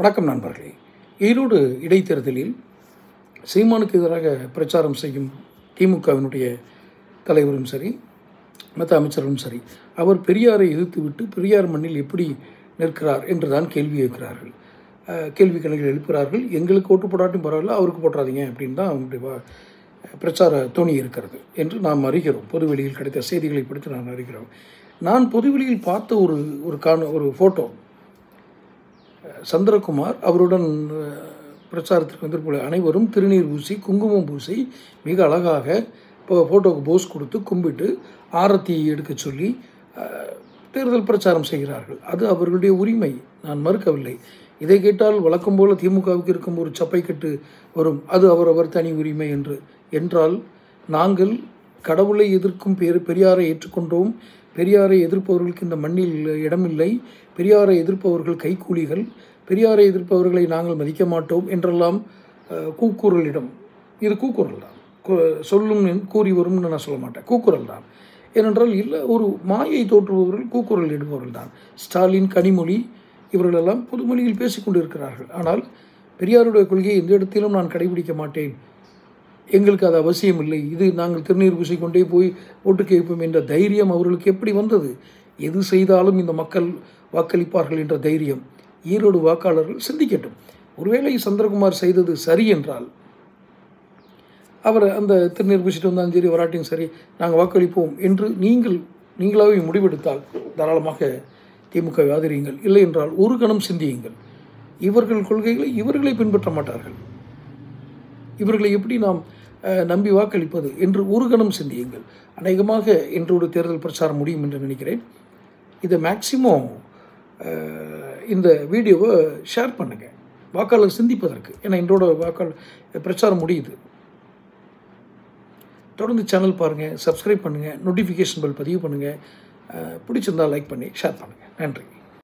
வணக்கம் நண்பர்களே. ஈரோடு இடைத்தேர்தலில் சீமானுக்கு எதிராக பிரச்சாரம் செய்யும் திமுகவினுடைய தலைவரும் சரி, மற்ற அமைச்சர்களும் சரி, அவர் பெரியாரை எதிர்த்துவிட்டு பெரியார் மண்ணில் எப்படி நிற்கிறார் என்றுதான் கேள்வி கேட்கிறார்கள். கேள்விகளை எழுப்புகிறார்கள். எங்களுக்கு ஓட்டு போடாட்டும் பரவாயில்ல, அவருக்கு போட்டாதீங்க அப்படின்னு தான் அவங்களுடைய பிரச்சார துணி இருக்கிறது என்று நாம் அறிகிறோம். பொதுவெளியில் கிடைத்த செய்திகளை படித்து நாம் அறிகிறோம். நான் பொதுவெளியில் பார்த்த ஒரு ஃபோட்டோ, சந்திரகுமார் அவருடன் பிரச்சாரத்திற்கு வந்திருப்போம். அனைவரும் திருநீர் பூசி குங்குமம் பூசி மிக அழகாக ஃபோட்டோவுக்கு போஸ் கொடுத்து கும்பிட்டு ஆரத்தி எடுக்க சொல்லி தேர்தல் பிரச்சாரம் செய்கிறார்கள். அது அவர்களுடைய உரிமை, நான் மறுக்கவில்லை. இதை கேட்டால் வழக்கம் போல் திமுகவுக்கு இருக்கும் ஒரு சப்பைக்கட்டு வரும், அது அவரவர் தனி உரிமை என்றால் நாங்கள் கடவுளை எதிர்க்கும் பெரியாரை ஏற்றுக்கொண்டோம். பெரியாரை எதிர்ப்பவர்களுக்கு இந்த மண்ணில் இடமில்லை, பெரியாரை எதிர்ப்பவர்கள் கைக்கூலிகள், பெரியாரை எதிர்ப்பவர்களை நாங்கள் மதிக்க மாட்டோம் என்றெல்லாம் கூக்குரலிடம். இது கூக்குரல் தான், சொல்லும் கூறி வரும்னு நான் சொல்ல மாட்டேன், கூக்குரல் தான். ஏனென்றால் இல்லை, ஒரு மாயை தோற்றுபவர்கள் கூக்குரல் இடுபவர்கள் தான். ஸ்டாலின், கனிமொழி இவர்களெல்லாம் பொதுமொழியில் பேசிக்கொண்டு இருக்கிறார்கள். ஆனால் பெரியாருடைய கொள்கையை எந்த இடத்திலும் நான் கடைபிடிக்க மாட்டேன், எங்களுக்கு அது அவசியம் இல்லை, இது நாங்கள் திருநீர் பூசிக்கொண்டே போய் ஓட்டு கேட்போம் என்ற தைரியம் அவர்களுக்கு எப்படி வந்தது? எது செய்தாலும் இந்த மக்கள் வாக்களிப்பார்கள் என்ற தைரியம் ஈரோடு வாக்காளர்கள் சிந்திக்கட்டும். ஒருவேளை சந்திரகுமார் செய்தது சரி என்றால், அவர் அந்த திருநீர் பூசிட்டு வந்தாலும் சரி, வராட்டியும் சரி, நாங்கள் வாக்களிப்போம் என்று நீங்களாகவே முடிவெடுத்தால் தாராளமாக திமுகவை ஆதரியுங்கள். இல்லை என்றால் ஒரு கணம் சிந்தியுங்கள். இவர்கள் கொள்கைகளை இவர்களை பின்பற்ற மாட்டார்கள், இவர்களை எப்படி நாம் நம்பி வாக்களிப்பது என்று ஒரு கணம் சிந்தியுங்கள். அநேகமாக இன்றோடு தேர்தல் பிரச்சாரம் முடியும் என்று நினைக்கிறேன். இதை மேக்சிமம் இந்த வீடியோவை ஷேர் பண்ணுங்கள், வாக்காளர் சிந்திப்பதற்கு. ஏன்னா இன்றோட வாக்காளர் பிரச்சாரம் முடியுது. தொடர்ந்து சேனல் பாருங்கள், சப்ஸ்கிரைப் பண்ணுங்கள், நோட்டிஃபிகேஷன் பெல் பதிவு பண்ணுங்கள், பிடிச்சிருந்தால் லைக் பண்ணி ஷேர் பண்ணுங்கள். நன்றி.